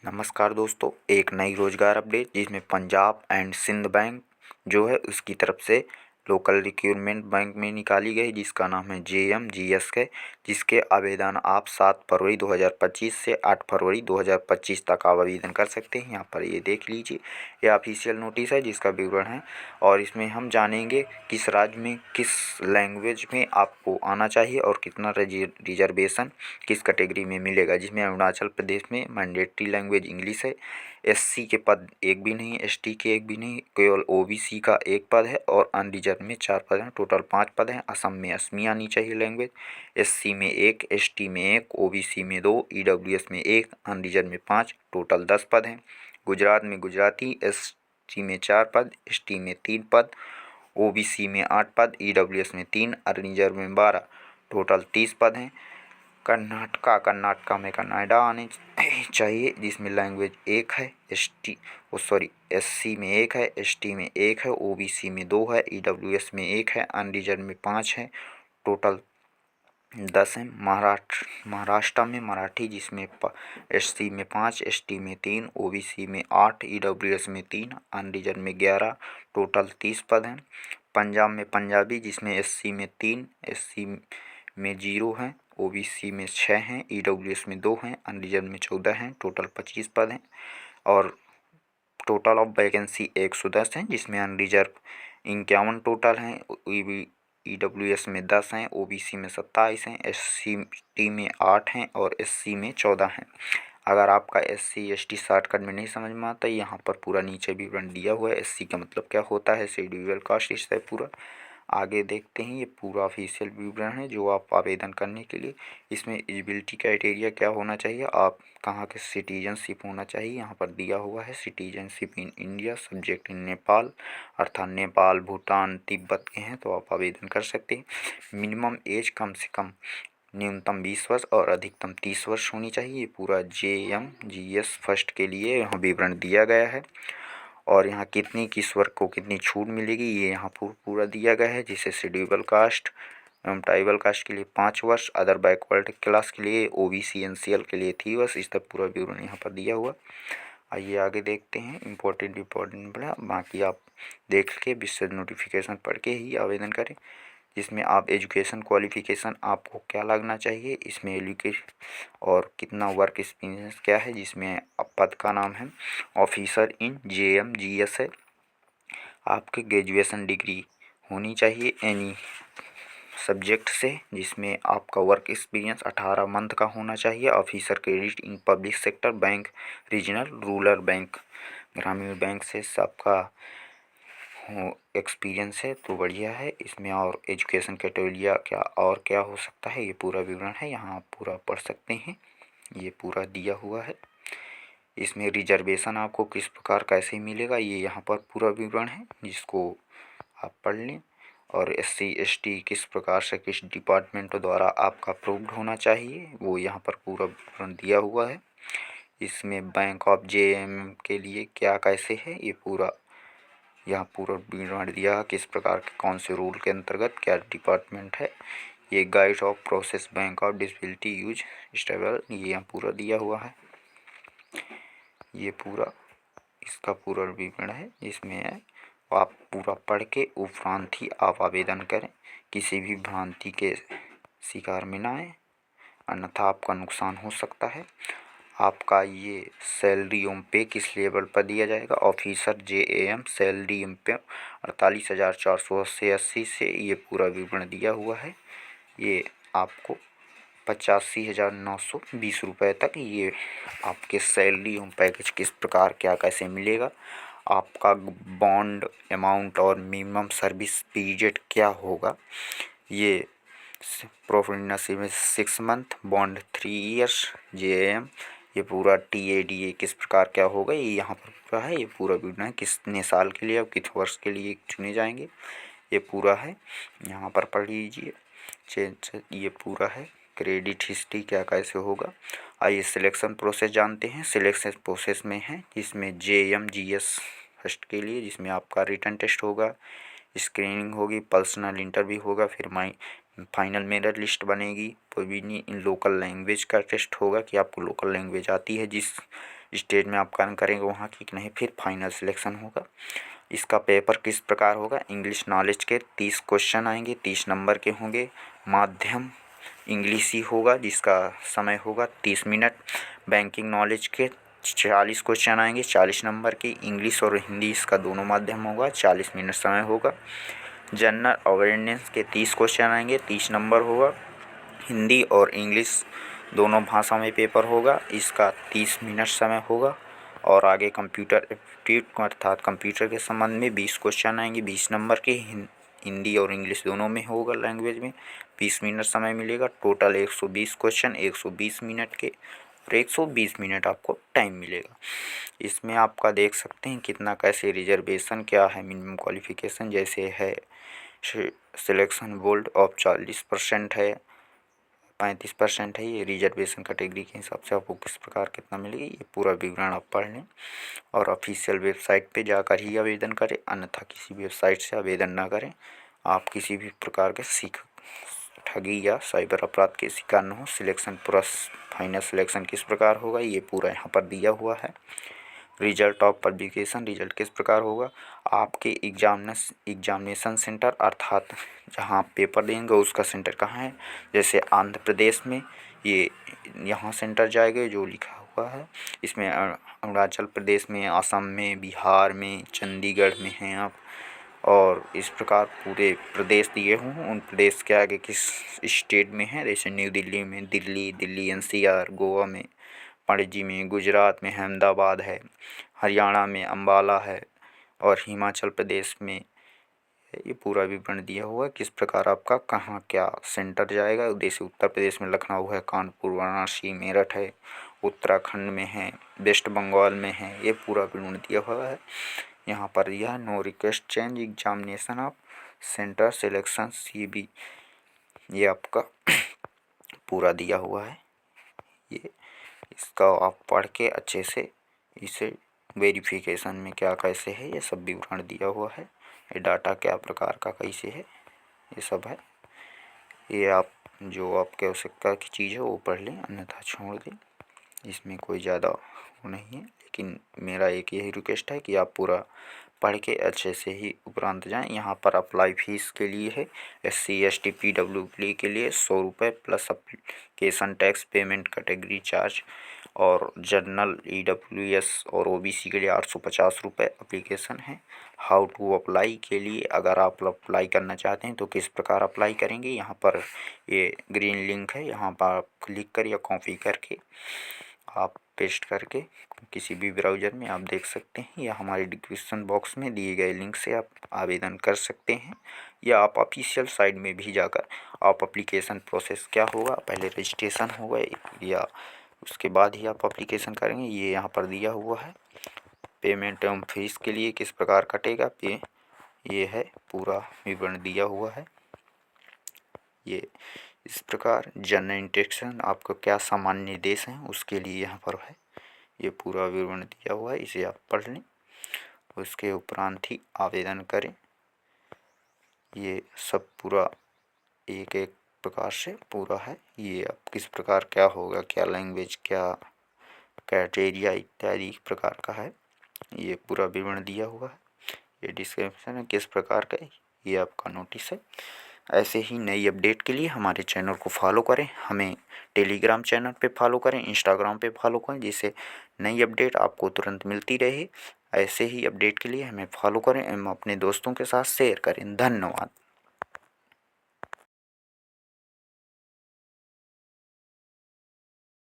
नमस्कार दोस्तों, एक नई रोजगार अपडेट जिसमें पंजाब एंड सिंध बैंक जो है उसकी तरफ से लोकल रिक्रूटमेंट बैंक में निकाली गई, जिसका नाम है JMGS है, जिसके आवेदन आप 7 फरवरी 2025 से 8 फरवरी 2025 तक आप आवेदन कर सकते हैं। यहाँ पर ये देख लीजिए, ये ऑफिशियल नोटिस है जिसका विवरण है और इसमें हम जानेंगे किस राज्य में किस लैंग्वेज में आपको आना चाहिए और कितना रिजर्वेशन किस कैटेगरी में मिलेगा। जिसमें अरुणाचल प्रदेश में मैंडेटरी लैंग्वेज इंग्लिश है, SC के पद एक भी नहीं, ST के एक भी नहीं, केवल OBC का एक पद है और अनरिजर्व में 4 पद हैं। टोटल 5 पद हैं। असम में असमी आनी चाहिए लैंग्वेज, SC में 1, ST में 1, OBC में 2, EWS में 1, अनरिजर्व में 5, टोटल 10 पद हैं। गुजरात में गुजराती, SC में 4 पद, ST में 3 पद, OBC में 8 पद, EWS में 3, अनरिजर्व में 12, टोटल 30 पद हैं। कर्नाटका में कनाडा आने चाहिए, जिसमें लैंग्वेज 1 है, SC में 1 है, ST में 1 है, OBC में 2 है, EWS में 1 है, अनरिजर्व में 5 है, टोटल 10 हैं। महाराष्ट्र में मराठी, जिसमें SC में 5, ST में 3, OBC में 8, EWS में 3, अनरिजर्व में 11, टोटल 30 पद हैं। पंजाब में पंजाबी, जिसमें SC में 3, SC में 0 हैं, OBC में 6 हैं, EWS में 2 हैं, अनरिजर्व में 14 हैं, टोटल 25 पद हैं। और टोटल ऑफ वैकेंसी 110 हैं, जिसमें अनरिजर्व 51 टोटल हैं, EWS में 10 हैं, OBC में 27 हैं, ST में 8 हैं और SC में 14 हैं। अगर आपका SC ST शॉर्टकट में नहीं समझ में आता, यहाँ पर पूरा नीचे विवरण दिया हुआ है। SC का मतलब क्या होता है, शेड्यूल कास्ट, इस है पूरा। आगे देखते हैं, ये पूरा ऑफिशियल विवरण है जो आप आवेदन करने के लिए। इसमें एलिजिबिलिटी क्राइटेरिया क्या होना चाहिए, आप कहाँ के सिटीजनशिप होना चाहिए, यहाँ पर दिया हुआ है। Citizenship in India, subject in Nepal, अर्थात नेपाल, भूटान, तिब्बत के हैं तो आप आवेदन कर सकते हैं। मिनिमम एज कम से कम न्यूनतम 20 वर्ष और अधिकतम 30 वर्ष होनी चाहिए। ये पूरा JMGS फर्स्ट के लिए यहाँ विवरण दिया गया है और यहाँ किस वर्ग को कितनी छूट मिलेगी ये यहाँ पूरा दिया गया है। जैसे शेड्यूल कास्ट एवं ट्राइबल कास्ट के लिए 5 वर्ष, अदर बैकवर्ड क्लास के लिए OBC NCL के लिए 3 वर्ष, इस तक पूरा विवरण यहाँ पर दिया हुआ। आइए आगे देखते हैं। इम्पोर्टेंट बड़ा, बाकी आप देख के विशेष नोटिफिकेशन पढ़ के ही आवेदन करें। जिसमें आप एजुकेशन क्वालिफिकेशन आपको क्या लगना चाहिए, इसमें एजुकेशन और कितना वर्क एक्सपीरियंस क्या है, जिसमें पद का नाम है ऑफिसर इन JMGS है। आपके ग्रेजुएशन डिग्री होनी चाहिए एनी सब्जेक्ट से, जिसमें आपका वर्क एक्सपीरियंस 18 मंथ का होना चाहिए। Officer credit in public sector bank, regional, rural bank, ग्रामीण बैंक से सबका एक्सपीरियंस है तो बढ़िया है इसमें। और एजुकेशन कैटेगरिया क्या हो सकता है, ये पूरा विवरण है, यहाँ आप पूरा पढ़ सकते हैं, ये पूरा दिया हुआ है। इसमें रिजर्वेशन आपको किस प्रकार कैसे मिलेगा, ये यहाँ पर पूरा विवरण है, जिसको आप पढ़ लें। और SC ST किस प्रकार से किस डिपार्टमेंट द्वारा आपका अप्रूव्ड होना चाहिए, वो यहाँ पर पूरा विवरण दिया हुआ है। इसमें बैंक ऑफ JM के लिए क्या कैसे है, ये पूरा यहाँ पूरा विवरण दिया, किस प्रकार के कौन से रूल के अंतर्गत क्या डिपार्टमेंट है। ये guide of process bank of disability use stable, ये यहाँ पूरा दिया हुआ है। ये पूरा इसका पूरा विवरण है, जिसमें है आप पूरा पढ़ के उपरांत ही आप आवेदन करें, किसी भी भ्रांति के शिकार में ना आए, अन्यथा आपका नुकसान हो सकता है। आपका ये सैलरी एवं पे किस लेवल पर दिया जाएगा, ऑफिसर JAM सैलरी एवं पे 48,480 से ये पूरा विवरण दिया हुआ है। ये आपको 85,920 रुपये तक ये आपके सैलरी एवं पैकेज किस प्रकार क्या कैसे मिलेगा। आपका बॉन्ड अमाउंट और मिनिमम सर्विस पीरियड क्या होगा, ये प्रोफेशनल में 6 मंथ, बॉन्ड 3 ईयर्स, JAM ये पूरा TADA किस प्रकार क्या होगा, ये यहाँ पर पूरा है। ये पूरा विवरण है कितने साल के लिए और किस वर्ष के लिए चुने जाएंगे, ये पूरा है, यहाँ पर पढ़ लीजिए। ये पूरा है क्रेडिट हिस्ट्री क्या कैसे होगा। आइए सिलेक्शन प्रोसेस जानते हैं। सिलेक्शन प्रोसेस में है इसमें JMGS फर्स्ट के लिए, जिसमें आपका रिटन टेस्ट होगा, स्क्रीनिंग होगी, पर्सनल इंटरव्यू होगा, फिर फाइनल मेरिट लिस्ट बनेगी, प्रोविजनल इन लोकल लैंग्वेज का टेस्ट होगा कि आपको लोकल लैंग्वेज आती है जिस स्टेज में आप काम करेंगे वहाँ की कि नहीं, फिर फाइनल सिलेक्शन होगा। इसका पेपर किस प्रकार होगा, इंग्लिश नॉलेज के 30 क्वेश्चन आएंगे, 30 नंबर के होंगे। माध्यम इंग्लिश ही होगा जिसका समय होगा 30 मिनट। बैंकिंग नॉलेज के 40 क्वेश्चन आएंगे, 40 नंबर की। इंग्लिश और हिंदी इसका दोनों माध्यम होगा, 40 मिनट समय होगा। जनरल अवेयरनेस के 30 क्वेश्चन आएंगे, 30 नंबर होगा। हिंदी और इंग्लिश दोनों भाषा में पेपर होगा, इसका 30 मिनट समय होगा। और आगे कंप्यूटर एप्टीट्यूड अर्थात कंप्यूटर के संबंध में 20 क्वेश्चन आएंगे, 20 नंबर के। हिंदी और इंग्लिश दोनों में होगा, लैंग्वेज में 20 मिनट समय मिलेगा। टोटल 120 क्वेश्चन 120 मिनट के, और 120 मिनट आपको टाइम मिलेगा। इसमें आपका देख सकते हैं कितना कैसे रिजर्वेशन क्या है, मिनिमम क्वालिफिकेशन जैसे है। सिलेक्शन बोल्ड ऑफ 40% है, 35% है। ये रिजर्वेशन कैटेगरी के हिसाब से आपको किस प्रकार कितना मिलेगी, ये पूरा विवरण आप पढ़ लें और ऑफिशियल वेबसाइट पे जाकर ही आवेदन करें, अन्यथा किसी वेबसाइट से आवेदन ना करें। आप किसी भी प्रकार के ठगी या साइबर अपराध के शिकार न हो। सिलेक्शन पूरा फाइनल सिलेक्शन किस प्रकार होगा ये पूरा यहाँ पर दिया हुआ है। रिजल्ट ऑफ पब्लिकेशन, रिजल्ट किस प्रकार होगा, आपके एग्जामिनेशन सेंटर अर्थात जहाँ आप पेपर देंगे उसका सेंटर कहाँ है। जैसे आंध्र प्रदेश में ये यहाँ सेंटर जाएगा जो लिखा हुआ है। इसमें अरुणाचल प्रदेश में, असम में, बिहार में, चंडीगढ़ में हैं आप। और इस प्रकार पूरे प्रदेश दिए हों, उन प्रदेश के आगे किस स्टेट में है, जैसे न्यू दिल्ली में दिल्ली NCR, गोवा में पणजी में, गुजरात में अहमदाबाद है, हरियाणा में अम्बाला है, और हिमाचल प्रदेश में ये पूरा विवरण दिया हुआ है किस प्रकार आपका कहाँ क्या सेंटर जाएगा। जैसे उत्तर प्रदेश में लखनऊ है, कानपुर, वाराणसी, मेरठ है, उत्तराखंड में है, वेस्ट बंगाल में है, ये पूरा विवरण दिया हुआ है। यहाँ पर यह no request change examination of centre selection CB, ये आपका पूरा दिया हुआ है। ये इसका आप पढ़ के अच्छे से इसे वेरिफिकेशन में क्या कैसे है ये सब विवरण दिया हुआ है। ये डाटा क्या प्रकार का कैसे है ये सब है। ये आप जो आपके आवश्यकता की चीज़ है वो पढ़ लें, अन्यथा छोड़ दें। इसमें कोई ज़्यादा वो नहीं है, लेकिन मेरा एक यही रिक्वेस्ट है कि आप पूरा पढ़ के अच्छे से ही उपरांत जाएं। यहाँ पर अप्लाई फीस के लिए है SC ST PWD के लिए 100 रुपये plus application tax payment category charge, और जनरल EWS और OBC के लिए 850 रुपये एप्लीकेशन है। हाउ टू अप्लाई के लिए, अगर आप अप्लाई करना चाहते हैं तो किस प्रकार अप्लाई करेंगे, यहाँ पर ये ग्रीन लिंक है, यहाँ पर आप क्लिक कर या कॉपी करके आप पेस्ट करके किसी भी ब्राउज़र में आप देख सकते हैं, या हमारे डिस्क्रिप्शन बॉक्स में दिए गए लिंक से आप आवेदन कर सकते हैं, या आप ऑफिशियल साइट में भी जाकर आप एप्लीकेशन प्रोसेस क्या होगा, पहले रजिस्ट्रेशन होगा या उसके बाद ही आप एप्लीकेशन करेंगे, ये यहाँ पर दिया हुआ है। पेमेंट एवं फीस के लिए किस प्रकार कटेगा ये है पूरा विवरण दिया हुआ है। ये इस प्रकार जनरल इंस्ट्रक्शन आपको क्या सामान्य निर्देश हैं उसके लिए यहाँ पर है, ये पूरा विवरण दिया हुआ है, इसे आप पढ़ लें, उसके उपरांत ही आवेदन करें। ये सब पूरा एक एक प्रकार से पूरा है। ये अब किस प्रकार क्या होगा, क्या लैंग्वेज, क्या क्राइटेरिया इत्यादि प्रकार का है, ये पूरा विवरण दिया हुआ है। ये डिस्क्रिप्शन है किस प्रकार का, ये आपका नोटिस है। ऐसे ही नई अपडेट के लिए हमारे चैनल को फॉलो करें, हमें टेलीग्राम चैनल पे फॉलो करें, इंस्टाग्राम पे फॉलो करें, जिससे नई अपडेट आपको तुरंत मिलती रहे। ऐसे ही अपडेट के लिए हमें फॉलो करें एवं अपने दोस्तों के साथ शेयर करें। धन्यवाद।